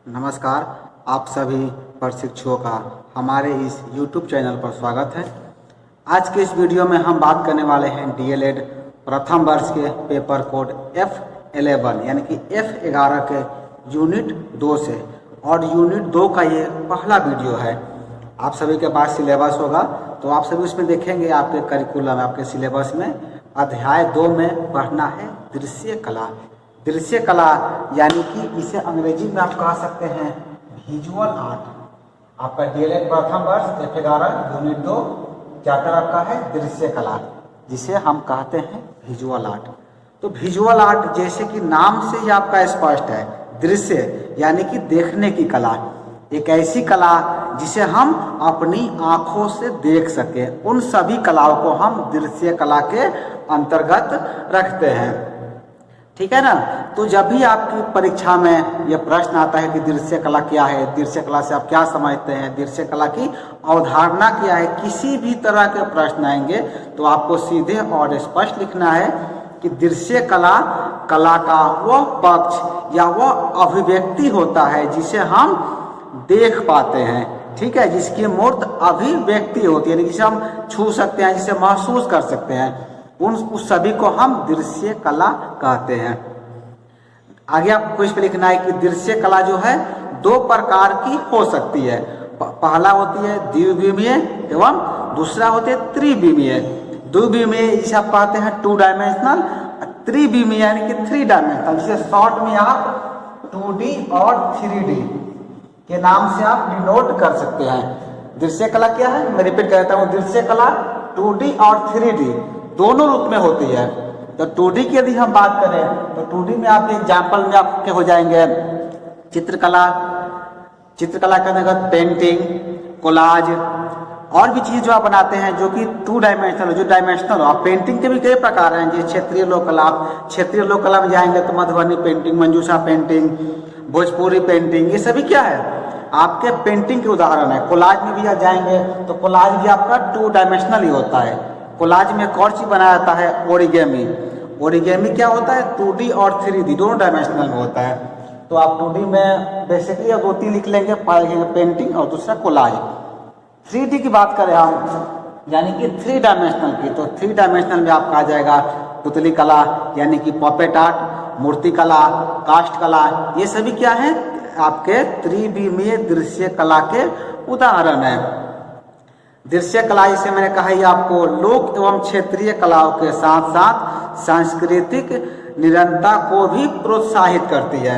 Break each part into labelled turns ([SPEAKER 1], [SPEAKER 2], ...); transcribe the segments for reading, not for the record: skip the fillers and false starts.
[SPEAKER 1] नमस्कार, आप सभी प्रशिक्षुओं का हमारे इस YouTube चैनल पर स्वागत है। आज के इस वीडियो में हम बात करने वाले हैं DLED प्रथम वर्ष के पेपर कोड F11 यानी कि F11 के यूनिट 2 से, और यूनिट 2 का ये पहला वीडियो है। आप सभी के पास सिलेबस होगा तो आप सभी उसमें देखेंगे, आपके करिकुलम आपके सिलेबस में अध्याय 2 में पढ़ना है दृश्य कला। दृश्य कला यानी कि इसे अंग्रेजी में आप कह सकते हैं विजुअल आर्ट। आपका DLED प्रथम वर्ष F11 यूनिट 2 चैप्टर आपका है दृश्य कला, जिसे हम कहते हैं विजुअल आर्ट। तो विजुअल आर्ट जैसे कि नाम से ही आपका स्पष्ट है, दृश्य यानी कि देखने की कला, एक ऐसी कला जिसे हम अपनी आंखों से देख सके। उन सभी कलाओं को हम दृश्य कला के अंतर्गत रखते हैं, ठीक है ना। तो जब भी आपकी परीक्षा में यह प्रश्न आता है कि दृश्य कला क्या है, दृश्य कला से आप क्या समझते हैं, दृश्य कला की अवधारणा क्या है, किसी भी तरह के प्रश्न आएंगे तो आपको सीधे और स्पष्ट लिखना है कि दृश्य कला कला का वह पक्ष या वह अभिव्यक्ति होता है जिसे हम देख पाते हैं, ठीक है, जिसकी मूर्त अभिव्यक्ति होती है, जिसे हम छू सकते हैं, जिसे महसूस कर सकते हैं, उस सभी को हम दृश्य कला कहते हैं। आगे आपको इस पे लिखना है कि दृश्य कला जो है 2 प्रकार की हो सकती है। पहला होती है द्विविमीय एवं दूसरा होते है त्रिविमीय। द्विविमीय जिसे आप कहते हैं 2 डायमेंशनल, त्रिविमीय यानी कि 3 डायमेंशनल, जिसे शॉर्ट में आप 2D और 3D के नाम से आप डिनोट कर सकते हैं। दृश्य कला क्या है, मैं रिपीट करता हूँ, दृश्य कला 2D और 3D दोनों रूप में होती है। तो 2D की यदि हम बात करें तो 2D में आपके एग्जाम्पल में आपके हो जाएंगे चित्रकला, चित्रकला के अंतर्गत पेंटिंग, कोलाज और भी चीज़ जो आप बनाते हैं जो कि 2 डायमेंशनल, जो डायमेंशनल हो। पेंटिंग के भी कई प्रकार हैं, जैसे क्षेत्रीय लोक कला। आप क्षेत्रीय लोक कला में जाएंगे तो मधुबनी पेंटिंग, मंजूषा पेंटिंग, भोजपुरी पेंटिंग, ये सभी क्या है आपके पेंटिंग के उदाहरण है। कोलाज में भी आप जाएंगे तो कोलाज भी आपका 2 डायमेंशनल ही होता है। कोलाज में एक और चीज बनाया जाता है ओरिगेमी। ओरिगेमी क्या होता है 2D और 3D दोनों डायमेंशनल में होता है। तो आप 2D में बेसिकली 2-3 लिख लेंगे, पेंटिंग और दूसरा कोलाज। 3D की बात करें हम यानी कि 3 डायमेंशनल की, तो 3 डायमेंशनल में आपका आ जाएगा पुतली कला यानी कि पपेट आर्ट, मूर्ति कला, कास्ट कला, ये सभी क्या है आपके त्रिविमीय दृश्य कला के उदाहरण है। दृश्य कला जिसे मैंने कहा ये आपको लोक एवं क्षेत्रीय कलाओं के साथ साथ सांस्कृतिक निरंतरता को भी प्रोत्साहित करती है।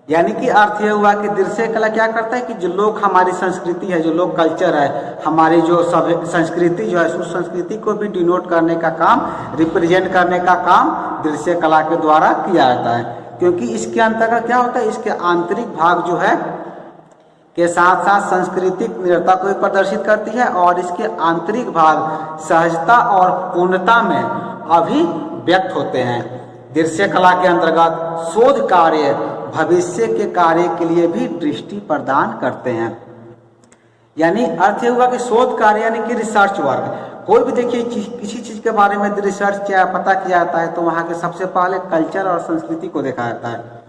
[SPEAKER 1] यानी कि अर्थ यह हुआ कि दृश्य कला क्या करता है कि जो लोक हमारी संस्कृति है, जो लोक कल्चर है, हमारी जो सब संस्कृति जो है, उस संस्कृति को भी डिनोट करने का काम, रिप्रेजेंट करने का काम दृश्य कला के द्वारा किया जाता है। क्योंकि इसके अंतर्गत क्या होता है, इसके आंतरिक भाग जो है के साथ साथ सांस्कृतिक निरंतरता को भी प्रदर्शित करती है, और इसके आंतरिक भाग सहजता और पूर्णता में अभिव्यक्त होते हैं। दृश्य कला के अंतर्गत शोध कार्य भविष्य के कार्य के लिए भी दृष्टि प्रदान करते हैं। यानी अर्थ हुआ कि शोध कार्य यानी कि रिसर्च वर्क। कोई भी देखिए किसी चीज के बारे में रिसर्च किया, पता किया जाता है तो वहाँ के सबसे पहले कल्चर और संस्कृति को देखा जाता है।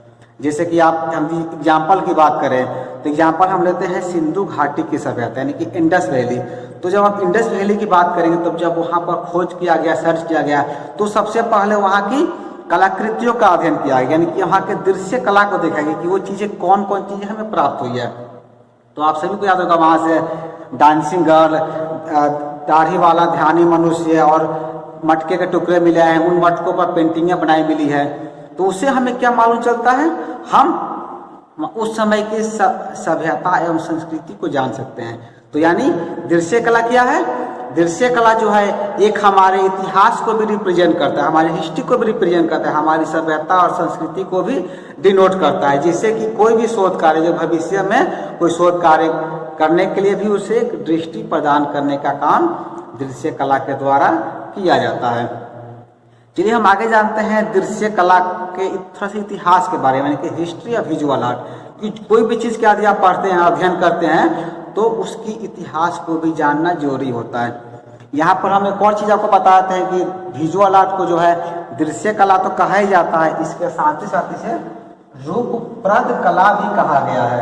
[SPEAKER 1] जैसे कि आप हम एग्जाम्पल की बात करें तो एग्जाम्पल हम लेते हैं सिंधु घाटी की सभ्यता यानी कि इंडस वैली। तो जब आप इंडस वैली की बात करेंगे तब जब वहाँ पर खोज किया गया, सर्च किया गया, तो सबसे पहले वहाँ की कलाकृतियों का अध्ययन किया गया, यानी कि वहाँ के दृश्य कला को देखा गया कि वो चीज़ें कौन कौन चीज़ें हमें प्राप्त हुई है। तो आप सभी को याद होगा वहाँ से डांसिंग गर्ल, दाढ़ी वाला ध्यानी मनुष्य और मटके के टुकड़े मिले हैं, उन मटकों पर पेंटिंगें बनाई मिली है। तो उससे हमें क्या मालूम चलता है, हम उस समय की सभ्यता एवं संस्कृति को जान सकते हैं। तो यानी दृश्य कला क्या है, दृश्य कला जो है एक हमारे इतिहास को भी रिप्रेजेंट करता है, हमारी हिस्ट्री को भी रिप्रेजेंट करता है, हमारी सभ्यता और संस्कृति को भी डिनोट करता है, जिससे कि कोई भी शोध कार्य जो भविष्य में कोई शोध कार्य करने के लिए भी उसे एक दृष्टि प्रदान करने का काम दृश्य कला के द्वारा किया जाता है। चलिए हम आगे जानते हैं दृश्य कला के थोड़ा सा इतिहास के बारे में, यानी कि हिस्ट्री ऑफ विजुअल आर्ट। कि कोई भी चीज़ के यदि आप पढ़ते हैं, अध्ययन करते हैं तो उसकी इतिहास को भी जानना जरूरी होता है। यहाँ पर हम एक और चीज़ आपको बताते हैं कि विजुअल आर्ट को जो है दृश्य कला तो कहा ही जाता है, इसके साथ ही साथ इसे रूपप्रद कला भी कहा गया है।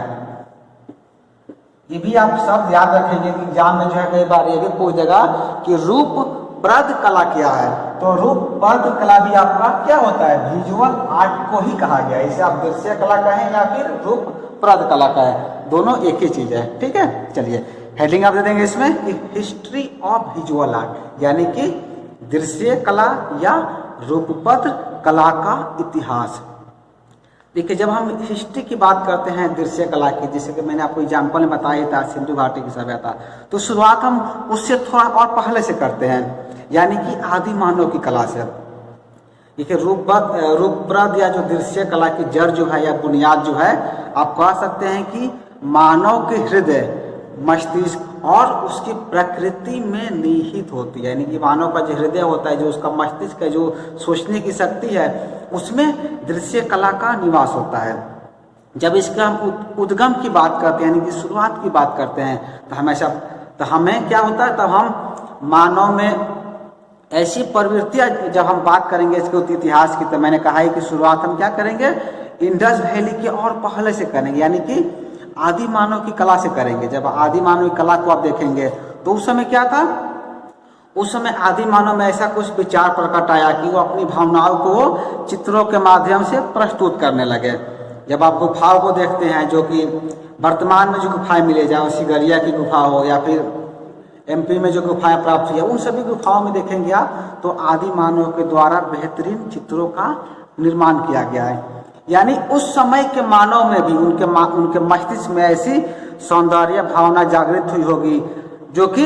[SPEAKER 1] ये भी आप शब्द याद रखेंगे कि एग्जाम में जो है कई बार ये भी पूछ देगा कि रूपप्रद कला क्या है। तो रूपप्रद कला भी आपका क्या होता है, विजुअल आर्ट को ही कहा गया है। इसे आप दृश्य कला कहें या फिर रूपप्रद कला कहें, दोनों एक ही चीज है। ठीक है, चलिए हेडिंग आप दे देंगे इसमें कि हिस्ट्री ऑफ विजुअल आर्ट, यानी कि दृश्य कला या रूपप्रद कला का इतिहास। देखिए, जब हम हिस्ट्री की बात करते हैं दृश्य कला की, जैसे कि मैंने आपको एग्जाम्पल में बताया था सिंधु घाटी की सभ्यता, तो शुरुआत हम उससे थोड़ा और पहले से करते हैं, यानी कि आदि मानव की कला से। देखिए, रूपप्रद या जो दृश्य कला की जड़ जो है या बुनियाद जो है, आप कह सकते हैं कि मानव के हृदय, मस्तिष्क और उसकी प्रकृति में निहित होती है। यानी कि मानव का जो हृदय होता है, जो उसका मस्तिष्क है, जो सोचने की शक्ति है, उसमें दृश्य कला का निवास होता है। जब इसका हम उद्गम की बात करते हैं, यानी कि शुरुआत की बात करते हैं, तो हमें क्या होता है, तब हम मानव में ऐसी प्रवृत्तियां, जब हम बात करेंगे इसके इतिहास की, तो मैंने कहा है कि शुरुआत हम क्या करेंगे, इंडस वैली के और पहले से करेंगे, यानी कि आदि मानव की कला से करेंगे। जब आदि मानव की कला को आप देखेंगे तो उस समय क्या था, उस समय आदि मानव में ऐसा कुछ विचार प्रकट आया कि वो अपनी भावनाओं को चित्रों के माध्यम से प्रस्तुत करने लगे। जब आप गुफाओं को देखते हैं, जो कि वर्तमान में जो गुफाएं मिले, चाहे सिगरिया की गुफा हो या फिर एमपी में जो गुफाएं प्राप्त हुई है, उन सभी गुफाओं में देखेंगे आप तो आदि मानव के द्वारा बेहतरीन चित्रों का निर्माण किया गया है। यानी उस समय के मानव में भी उनके मस्तिष्क में ऐसी सौंदर्य भावना जागृत हुई होगी, जो कि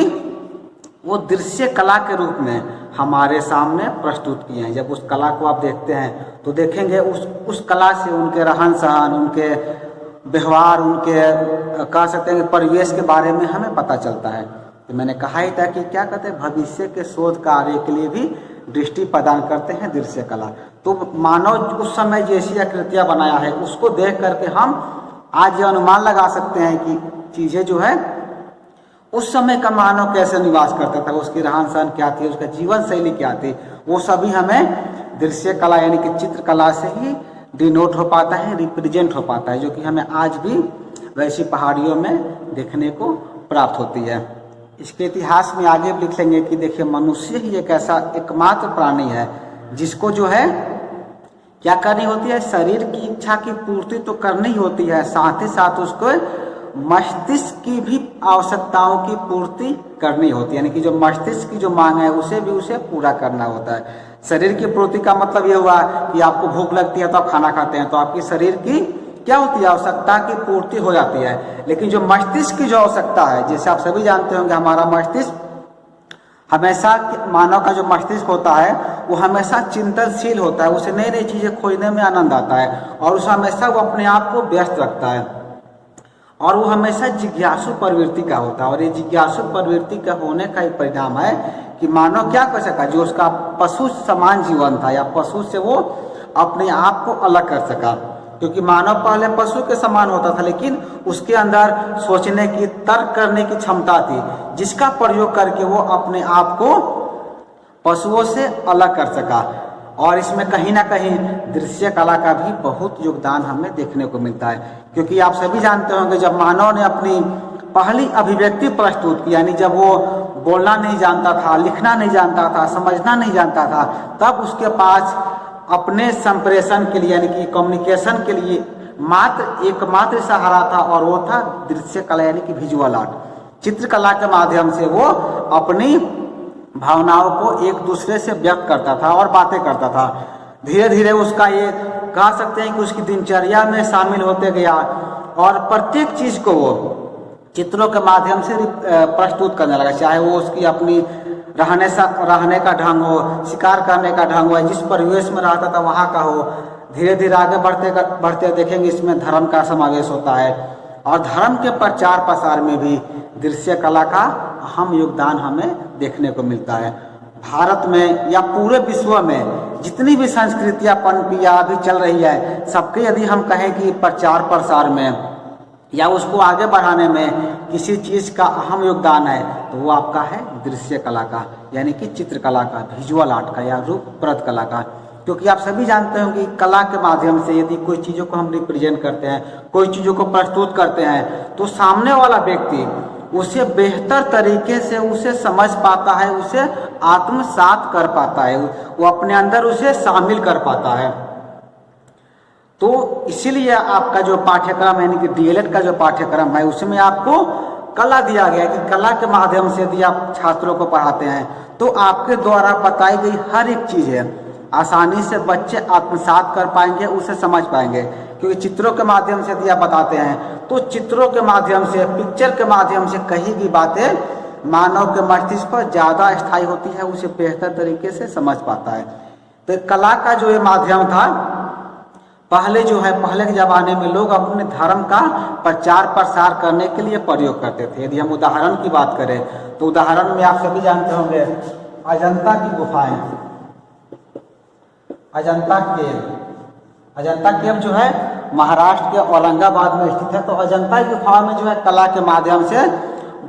[SPEAKER 1] वो दृश्य कला के रूप में हमारे सामने प्रस्तुत किए हैं। जब उस कला को आप देखते हैं तो देखेंगे उस कला से उनके रहन सहन, उनके व्यवहार, उनके कह सकते हैं परिवेश के बारे में हमें पता चलता है। तो मैंने कहा ही था कि क्या कहते हैं, भविष्य के शोध कार्य के लिए भी दृष्टि प्रदान करते हैं दृश्य कला। तो मानव उस समय जैसी आकृतियां बनाया है, उसको देख करके हम आज ये अनुमान लगा सकते हैं कि चीजें जो है उस समय का मानव कैसे निवास करता था, उसकी रहन सहन क्या थी, उसका जीवन शैली क्या थी, वो सभी हमें दृश्य कला यानी कि चित्रकला से ही डिनोट हो पाता है, रिप्रेजेंट हो पाता है, जो कि हमें आज भी वैसी पहाड़ियों में देखने को प्राप्त होती है। इसके इतिहास में आगे भी लिख लेंगे कि देखिए, मनुष्य ही एक ऐसा एकमात्र प्राणी है जिसको जो है क्या करनी होती है, शरीर की इच्छा की पूर्ति तो करनी होती है, साथ ही साथ उसको मस्तिष्क की भी आवश्यकताओं की पूर्ति करनी होती है। यानी कि जो मस्तिष्क की जो मांग है उसे भी उसे पूरा करना होता है। शरीर की पूर्ति का मतलब ये हुआ कि आपको भूख लगती है तो आप खाना खाते हैं, तो आपकी शरीर की क्या होती है, आवश्यकता की पूर्ति हो जाती है। लेकिन जो मस्तिष्क की जो आवश्यकता है, जैसे आप सभी जानते होंगे, हमारा मस्तिष्क हमेशा, मानव का जो मस्तिष्क होता है वो हमेशा चिंतनशील होता है, उसे नई नई चीजें खोजने में आनंद आता है और उसे हमेशा वो अपने आप को व्यस्त रखता है और वो हमेशा जिज्ञासु प्रवृत्ति का होता है। और ये जिज्ञासु प्रवृत्ति का होने का एक परिणाम है कि मानव क्या कर सका, जो उसका पशु समान जीवन था या पशु से वो अपने आप को अलग कर सका, क्योंकि मानव पहले पशु के समान होता था, लेकिन उसके अंदर सोचने की, तर्क करने की क्षमता थी, जिसका प्रयोग करके वो अपने आप को पशुओं से अलग कर सका। और इसमें कहीं ना कहीं दृश्य कला का भी बहुत योगदान हमें देखने को मिलता है, क्योंकि आप सभी जानते होंगे जब मानव ने अपनी पहली अभिव्यक्ति प्रस्तुत की, यानी जब वो बोलना नहीं जानता था, लिखना नहीं जानता था, समझना नहीं जानता था, तब उसके पास अपने संप्रेषण के लिए यानी कि कम्युनिकेशन के लिए एकमात्र सहारा था, और वो था दृश्य कला यानी कि विजुअल आर्ट। चित्रकला के माध्यम से वो अपनी भावनाओं को एक दूसरे से व्यक्त करता था और बातें करता था। धीरे धीरे उसका ये कह सकते हैं कि उसकी दिनचर्या में शामिल होते गया और प्रत्येक चीज को वो चित्रों के माध्यम से प्रस्तुत करने लगा, चाहे वो उसकी अपनी रहने का ढंग हो, शिकार करने का ढंग हो, जिस परिवेश में रहता था वहाँ का हो। धीरे धीरे आगे बढ़ते देखेंगे इसमें धर्म का समावेश होता है और धर्म के प्रचार प्रसार में भी दृश्य कला का अहम योगदान हमें देखने को मिलता है। भारत में या पूरे विश्व में जितनी भी संस्कृतियां पनपिया अभी चल रही है, सबके यदि हम कहें कि प्रचार प्रसार में या उसको आगे बढ़ाने में किसी चीज का अहम योगदान है तो वो आपका है दृश्य कला का, यानी कि चित्रकला का, विजुअल आर्ट का या रूपप्रद कला का। क्योंकि आप सभी जानते हो कि कला के माध्यम से यदि कोई चीज़ों को हम रिप्रेजेंट करते हैं, कोई चीज़ों को प्रस्तुत करते हैं, तो सामने वाला व्यक्ति उसे बेहतर तरीके से उसे समझ पाता है, उसे आत्मसात कर पाता है, वो अपने अंदर उसे शामिल कर पाता है। तो इसीलिए आपका जो पाठ्यक्रम यानी कि डीएलएड का जो पाठ्यक्रम है उसमें आपको कला दिया गया है कि कला के माध्यम से यदि आप छात्रों को पढ़ाते हैं तो आपके द्वारा बताई गई हर एक चीज़ है आसानी से बच्चे आत्मसात कर पाएंगे, उसे समझ पाएंगे। क्योंकि चित्रों के माध्यम से यदि आप बताते हैं तो चित्रों के माध्यम से, पिक्चर के माध्यम से कही गई बातें मानव के मस्तिष्क पर ज़्यादा स्थायी होती है, उसे बेहतर तरीके से समझ पाता है। तो कला का जो ये माध्यम था, पहले के ज़माने में लोग अपने धर्म का प्रचार प्रसार करने के लिए प्रयोग करते थे। यदि हम उदाहरण की बात करें तो उदाहरण में आप सभी जानते होंगे अजंता की गुफाएं, अजंता केव जो है महाराष्ट्र के औरंगाबाद में स्थित है। तो अजंता की गुफा में जो है कला के माध्यम से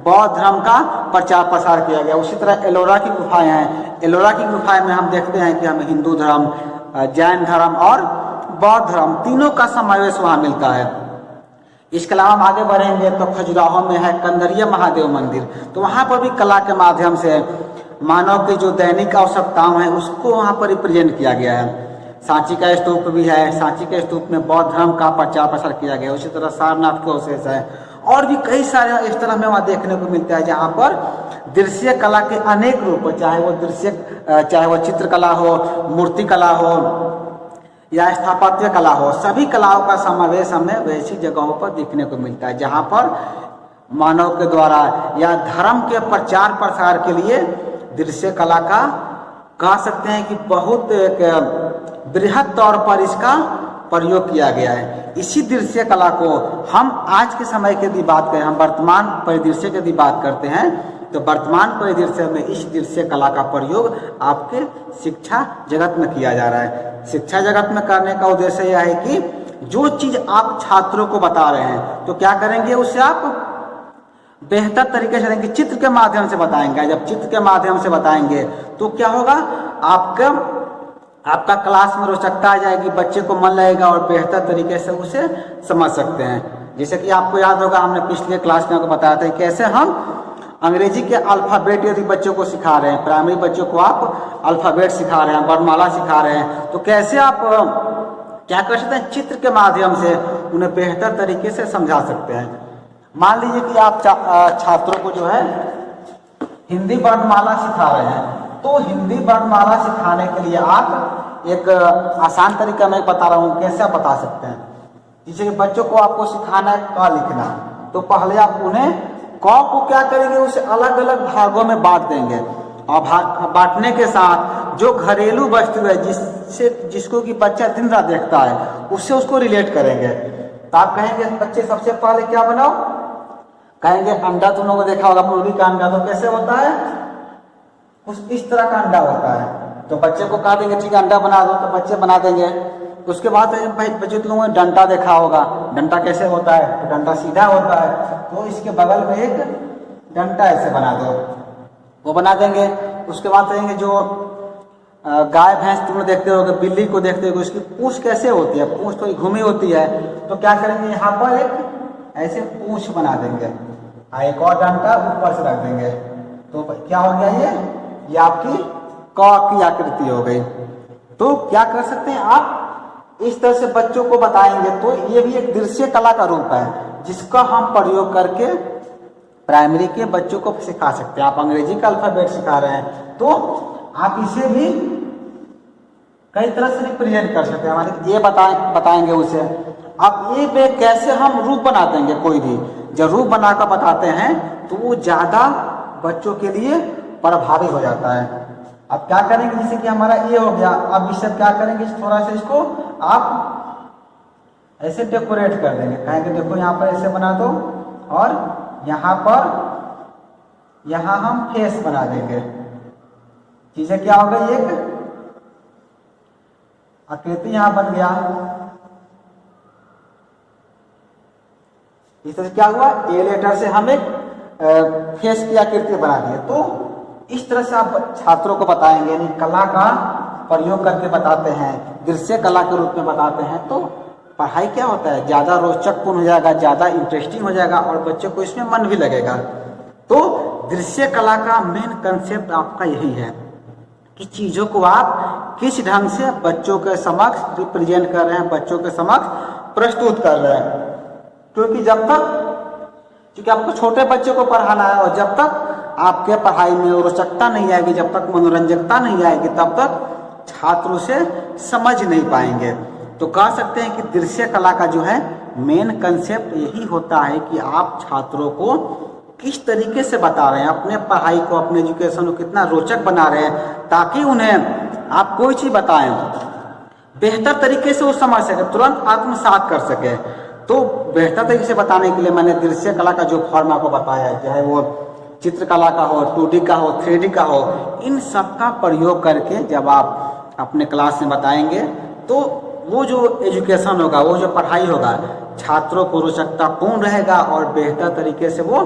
[SPEAKER 1] बौद्ध धर्म का प्रचार प्रसार किया गया। उसी तरह एलोरा की गुफाएं हैं, एलोरा की गुफाएं में हम देखते हैं कि हमें हिंदू धर्म, जैन धर्म और बौद्ध धर्म तीनों का समावेश वहाँ मिलता है। इसके अलावा हम आगे बढ़ेंगे तो खजुराहो में है कंदरिया महादेव मंदिर, तो वहाँ पर भी कला के माध्यम से मानव की जो दैनिक आवश्यकताएं हैं उसको वहाँ पर रिप्रेजेंट किया गया है। सांची का स्तूप भी है, सांची के स्तूप में बौद्ध धर्म का प्रचार प्रसार किया गया। उसी तरह सारनाथ के अवशेष है और भी कई सारे इस तरह हमें वहाँ देखने को मिलता है जहाँ पर दृश्य कला के अनेक रूप, चाहे वो चित्रकला हो, मूर्ति कला हो या स्थापत्य कला हो, सभी कलाओं का समावेश हमें वैसी जगहों पर देखने को मिलता है जहाँ पर मानव के द्वारा या धर्म के प्रचार प्रसार के लिए दृश्य कला का कह सकते हैं कि बहुत एक बृहद तौर पर इसका प्रयोग किया गया है। इसी दृश्य कला को हम आज के समय की यदि बात करें, हम वर्तमान परिदृश्य की यदि बात करते हैं तो वर्तमान परिदृश्य में इस दृश्य कला का प्रयोग आपके शिक्षा जगत में किया जा रहा है। शिक्षा जगत में करने का उद्देश्य यह है कि जो चीज़ आप छात्रों को बता रहे हैं तो क्या करेंगे, उससे आप बेहतर तरीके से करेंगे, चित्र के माध्यम से बताएंगे। जब चित्र के माध्यम से बताएंगे तो क्या होगा, आपका क्लास में रोचकता आ जाएगी, बच्चे को मन लगेगा और बेहतर तरीके से उसे समझ सकते हैं। जैसे कि आपको याद होगा हमने पिछले क्लास में आपको बताया था कैसे हम अंग्रेजी के अल्फ़ाबेट यदि बच्चों को सिखा रहे हैं, प्राइमरी बच्चों को आप अल्फ़ाबेट सिखा रहे हैं, वर्णमाला सिखा रहे हैं, तो कैसे आप क्या कर सकते हैं, चित्र के माध्यम से उन्हें बेहतर तरीके से समझा सकते हैं। मान लीजिए कि आप छात्रों को जो है हिंदी वर्णमाला सिखा रहे हैं, तो हिंदी वर्णमाला सिखाने के लिए आप एक आसान तरीका मैं बता रहा हूँ कैसे आप बता सकते हैं। जैसे कि बच्चों को आपको सिखाना है क लिखना, तो पहले आप उन्हें क को क्या करेंगे, उसे अलग अलग भागों में बांट देंगे और बांटने के साथ जो घरेलू वस्तु है जिसको कि बच्चा दिन रात देखता है उससे उसको रिलेट करेंगे। तो आप कहेंगे बच्चे सबसे पहले क्या बनाओ, कहेंगे अंडा। तुम लोगों को देखा होगा मुर्गी का अंडा, तो कैसे होता है, कुछ इस तरह का अंडा होता है। तो बच्चे को कहा देंगे ठीक है अंडा बना दो, तो बच्चे बना देंगे। उसके बाद भाई बच्चे तुम लोगों ने डंडा देखा होगा, डंडा कैसे होता है, तो डंडा सीधा होता है, तो इसके बगल में एक डंडा ऐसे बना दो, वो बना देंगे। उसके बाद कहेंगे जो गाय भैंस तुम लोग देखते होगे, बिल्ली को देखते होगे, उसकी पूंछ कैसे होती है, पूंछ तो घूमी होती है, तो क्या करेंगे यहाँ पर एक ऐसे पूंछ बना देंगे, एक और डंडा ऊपर से रख देंगे। तो क्या हो गया, ये आपकी क की आकृति हो गई। तो क्या कर सकते हैं आप, इस तरह से बच्चों को बताएंगे तो ये भी एक दृश्य कला का रूप है जिसका हम प्रयोग करके प्राइमरी के बच्चों को सिखा सकते हैं। आप अंग्रेजी का अल्फ़ाबेट सिखा रहे हैं तो आप इसे भी कई तरह से रिप्रेजेंट कर सकते हैं। हमारे ये बताएंगे उसे। अब ये पे कैसे हम रूप बना देंगे, कोई भी जब रूप बनाकर बताते हैं तो वो ज़्यादा बच्चों के लिए प्रभावी हो जाता है। अब क्या करेंगे, जैसे कि हमारा ये हो गया, अब इससे क्या करेंगे, थोड़ा सा इसको आप ऐसे डेकोरेट कर देंगे। कहेंगे देखो यहाँ पर ऐसे बना दो और यहाँ हम फेस बना देंगे। चीजें क्या हो गई, एक आकृति यहाँ बन गया। इस तरह क्या हुआ, ए लेटर से हम एक फेस की आकृति बना दिए। तो इस तरह से आप छात्रों को बताएंगे, यानी कला का प्रयोग करके बताते हैं, दृश्य कला के रूप में बताते हैं, तो पढ़ाई क्या होता है, ज़्यादा रोचकपूर्ण हो जाएगा, ज़्यादा इंटरेस्टिंग हो जाएगा और बच्चों को इसमें मन भी लगेगा। तो दृश्य कला का मेन कंसेप्ट आपका यही है कि चीज़ों को आप किस ढंग से बच्चों के समक्ष रिप्रेजेंट कर रहे हैं, बच्चों के समक्ष प्रस्तुत कर रहे हैं। क्योंकि क्योंकि आपको छोटे बच्चों को पढ़ाना है और जब तक आपके पढ़ाई में रोचकता नहीं आएगी, जब तक मनोरंजकता नहीं आएगी, तब तक छात्र उसे समझ नहीं पाएंगे। तो कह सकते हैं कि दृश्य कला का जो है मेन कंसेप्ट यही होता है कि आप छात्रों को किस तरीके से बता रहे हैं, अपने पढ़ाई को, अपने एजुकेशन को कितना रोचक बना रहे हैं, ताकि उन्हें आप कोई चीज़ बताएं बेहतर तरीके से वो समझ सके, तुरंत आत्मसात कर सके। तो बेहतर तरीके से बताने के लिए मैंने दृश्य कला का जो फॉर्म आपको बताया है, चाहे वो चित्रकला का हो, 2D का हो, 3D का हो, इन सब का प्रयोग करके जब आप अपने क्लास में बताएंगे तो वो जो एजुकेशन होगा, वो जो पढ़ाई होगा, छात्रों को रोचकतापूर्ण रहेगा और बेहतर तरीके से वो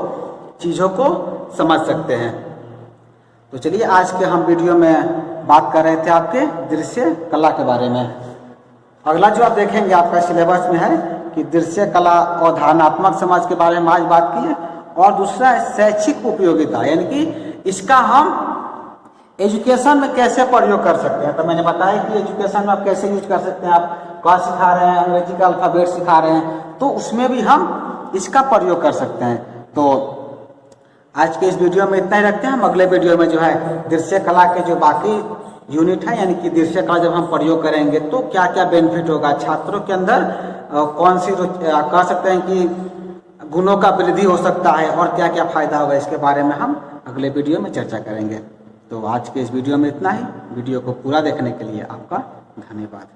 [SPEAKER 1] चीज़ों को समझ सकते हैं। तो चलिए आज के हम वीडियो में बात कर रहे थे आपके दृश्य कला के बारे में। अगला जो आप देखेंगे आपका सिलेबस में है कि दृश्य कला और धारणात्मक समाज के बारे में आज बात की है, और दूसरा है शैक्षिक उपयोगिता, यानी कि इसका हम एजुकेशन में कैसे प्रयोग कर सकते हैं। तो मैंने बताया कि एजुकेशन में आप कैसे यूज कर सकते हैं, आप क्या सिखा रहे हैं, अंग्रेजी का अल्फ़ाबेट सिखा रहे हैं, तो उसमें भी हम इसका प्रयोग कर सकते हैं। तो आज के इस वीडियो में इतना ही रखते हैं। हम अगले वीडियो में जो है दृश्य कला के जो बाकी यूनिट है, यानी कि दृश्य कला जब हम प्रयोग करेंगे तो क्या क्या बेनिफिट होगा, छात्रों के अंदर कौन सी कह सकते हैं कि गुणों का वृद्धि हो सकता है और क्या क्या फायदा होगा, इसके बारे में हम अगले वीडियो में चर्चा करेंगे। तो आज के इस वीडियो में इतना ही। वीडियो को पूरा देखने के लिए आपका धन्यवाद।